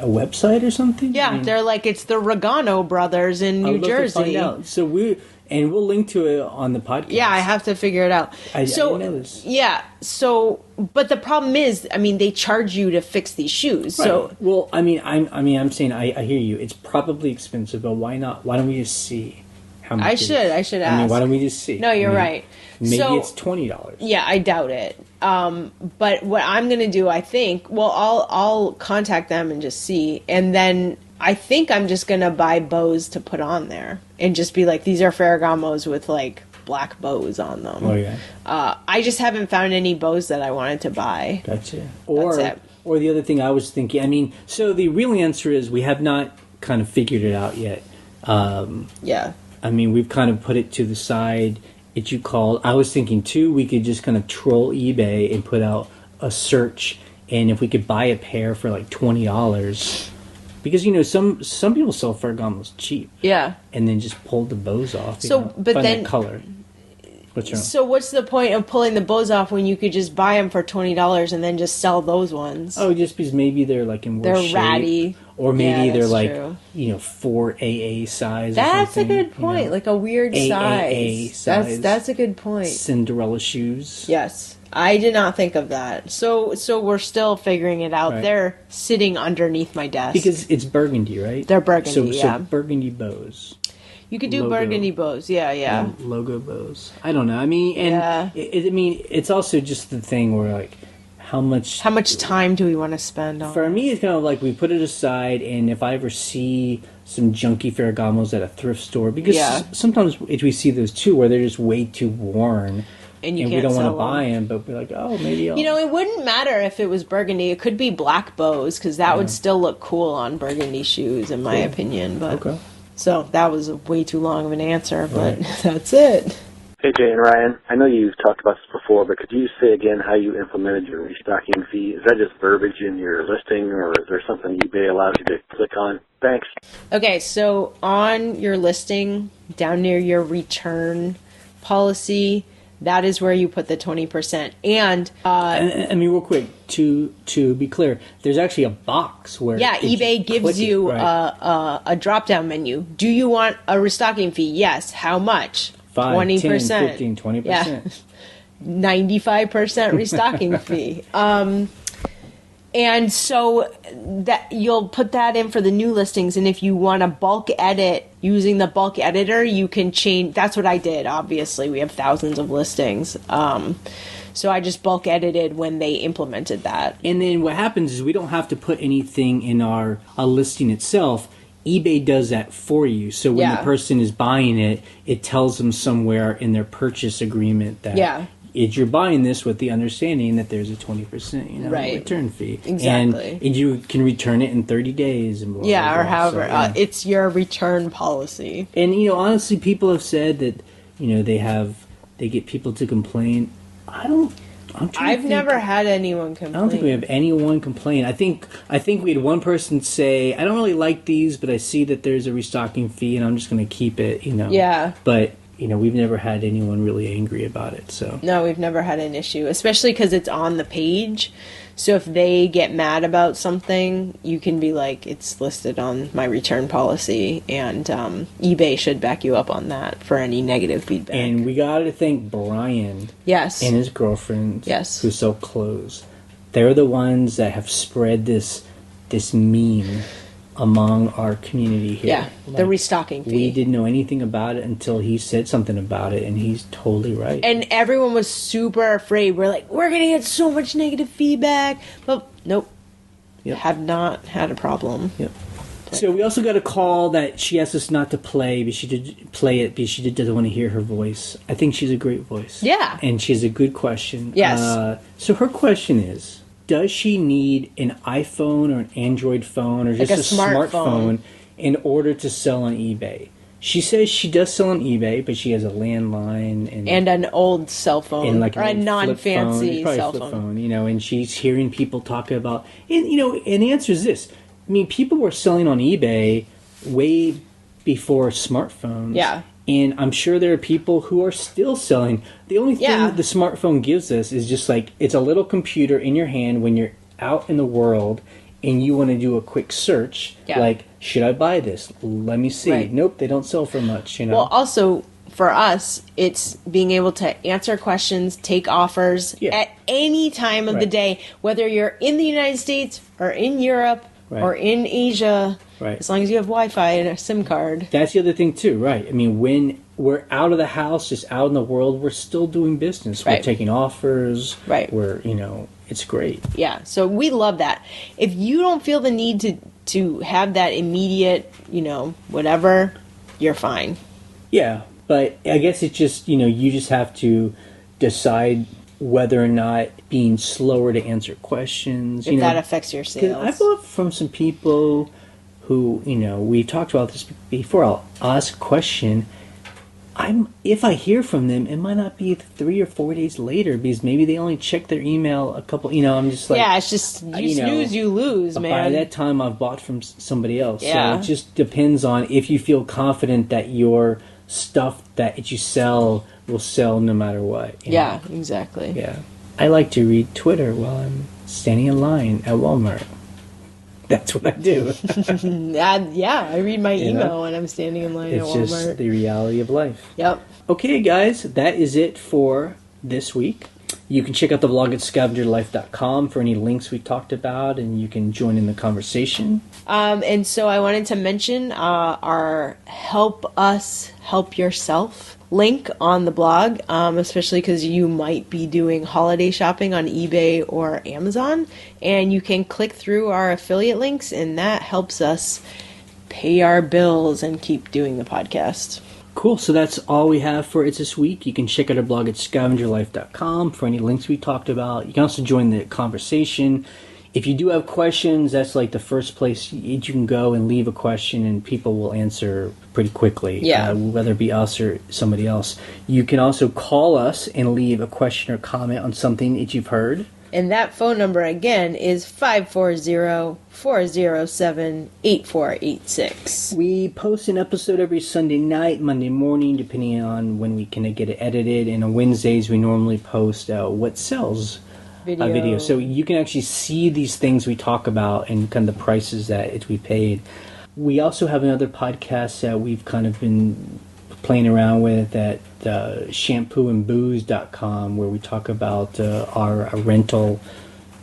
website or something? Yeah, they're like, it's the Regano brothers in New Jersey. So we'll link to it on the podcast. Yeah, I have to figure it out. I didn't know this. Yeah, but the problem is, they charge you to fix these shoes. Right. So, well, I'm saying I hear you. It's probably expensive, but why not? Why don't we just see how much? I should ask. Why don't we just see? No, you're right. Maybe it's $20. Yeah, I doubt it. But what I'm going to do, I think, I'll contact them and just see, and then I think I'm just going to buy bows to put on there and just be like, these are Ferragamos with like black bows on them. Oh, yeah. I just haven't found any bows that I wanted to buy. Gotcha. That's it. Or the other thing I was thinking, so the real answer is we have not kind of figured it out yet. Yeah. We've kind of put it to the side. I was thinking too, we could just kind of troll eBay and put out a search, and if we could buy a pair for like $20, because some people sell Ferragamos cheap, yeah, and then just pull the bows off. But then that color. So what's the point of pulling the bows off when you could just buy them for $20 and then just sell those ones? Oh, just because maybe they're like in worse shape, ratty, or maybe they're like true. 4 AA size. That's a good point. Like a weird AAA size. That's a good point. Cinderella shoes. Yes, I did not think of that. So we're still figuring it out. Right. They're sitting underneath my desk because it's burgundy, right? They're burgundy. So burgundy bows. You could do burgundy bows, yeah. And logo bows. I don't know. It's also just the thing where like, how much time do we want to spend on? For me, it's kind of like we put it aside, and if I ever see some junky Ferragamos at a thrift store, because sometimes we see those too, where they're just way too worn. And we don't want to buy them, but we're like, oh, maybe I'll... it wouldn't matter if it was burgundy. It could be black bows, because that would still look cool on burgundy shoes, in my opinion. But okay. So that was way too long of an answer, but that's it. Hey, Jay and Ryan. I know you've talked about this before, but could you say again how you implemented your restocking fee? Is that just verbiage in your listing, or is there something eBay allows you to click on? Thanks. Okay, so on your listing, down near your return policy, that is where you put the 20%. And real quick, to be clear, there's actually a box where eBay gives you a drop-down menu. Do you want a restocking fee? Yes. How much? 5, 20%, 10, 15, 20%. Yeah. 95% restocking fee. And so that you'll put that in for the new listings, and if you want to bulk edit using the bulk editor, you can change. That's what I did. Obviously, we have thousands of listings, so I just bulk edited when they implemented that. And then what happens is we don't have to put anything in our listing itself. eBay does that for you. So when the person is buying it, it tells them somewhere in their purchase agreement that you're buying this with the understanding that there's a 20% return fee. Exactly. And you can return it in 30 days. And blah, blah, blah. Or however. It's your return policy. And, honestly, people have said that, they get people to complain. I've never had anyone complain. I don't think we have anyone complain. I think we had one person say, I don't really like these, but I see that there's a restocking fee and I'm just going to keep it, Yeah. But, we've never had anyone really angry about it, so. No, we've never had an issue, especially because it's on the page. So if they get mad about something, you can be like, it's listed on my return policy, and eBay should back you up on that for any negative feedback. And we got to thank Brian and his girlfriend who sell clothes. They're the ones that have spread this meme among our community here. Yeah, the restocking fee. We didn't know anything about it until he said something about it, and he's totally right. And everyone was super afraid. We're like, we're going to get so much negative feedback. But nope. Have not had a problem. Yep. So we also got a call that she asked us not to play, but she did play it because she doesn't want to hear her voice. I think she's a great voice. Yeah. And she has a good question. Yes. So her question is, does she need an iPhone or an Android phone or just a smartphone in order to sell on eBay. She says she does sell on eBay, but she has a landline and an old cell phone, and like or a non-fancy cell phone. And she's hearing people talk about, and the answer is this. I mean, people were selling on eBay way before smartphones. Yeah. And I'm sure there are people who are still selling. The only thing that the smartphone gives us is just like, it's a little computer in your hand when you're out in the world and you want to do a quick search, like, should I buy this? Let me see. Right. Nope, they don't sell for much, Well, also, for us, it's being able to answer questions, take offers at any time of the day, whether you're in the United States or in Europe or in Asia, as long as you have Wi-Fi and a SIM card. That's the other thing, too, right? I mean, when we're out of the house, just out in the world, we're still doing business. We're taking offers. We're, it's great. Yeah, so we love that. If you don't feel the need to have that immediate, whatever, you're fine. Yeah, but I guess it's just, you just have to decide whether or not being slower to answer questions. If that affects your sales. I bought from some people who, we talked about this before. I'll ask a question. If I hear from them, it might not be 3 or 4 days later because maybe they only check their email a couple. I'm just like, it's just you snooze, you lose, man. By that time, I've bought from somebody else. Yeah. So it just depends on if you feel confident that your stuff that you sell will sell no matter what. Yeah, exactly. Yeah, I like to read Twitter while I'm standing in line at Walmart. That's what I do. I read my email when I'm standing in line at Walmart. It's just the reality of life. Yep. Okay, guys, that is it for this week. You can check out the blog at scavengerlife.com for any links we talked about, and you can join in the conversation. And so I wanted to mention our Help Us, Help Yourself link on the blog, especially because you might be doing holiday shopping on eBay or Amazon, and you can click through our affiliate links, and that helps us pay our bills and keep doing the podcast. Cool, so that's all we have for it this week. You can check out our blog at scavengerlife.com for any links we talked about. You can also join the conversation. If you do have questions, that's like the first place you can go and leave a question, and people will answer pretty quickly, whether it be us or somebody else. You can also call us and leave a question or comment on something that you've heard. And that phone number, again, is 540-407-8486. We post an episode every Sunday night, Monday morning, depending on when we can get it edited. And on Wednesdays, we normally post what sells video. So you can actually see these things we talk about and kind of the prices that we paid. We also have another podcast that we've kind of been playing around with at shampooandbooze.com, where we talk about our rental.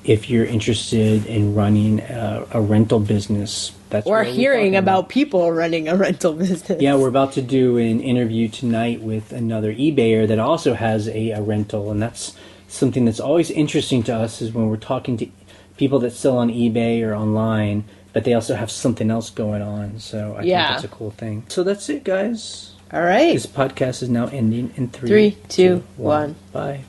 If you're interested in running a rental business, or hearing about people running a rental business. Yeah, we're about to do an interview tonight with another eBayer that also has a rental, and that's something that's always interesting to us, is when we're talking to people that sell on eBay or online, but they also have something else going on. So I think that's a cool thing. So that's it, guys. All right. This podcast is now ending in 3, 2, 1. Bye.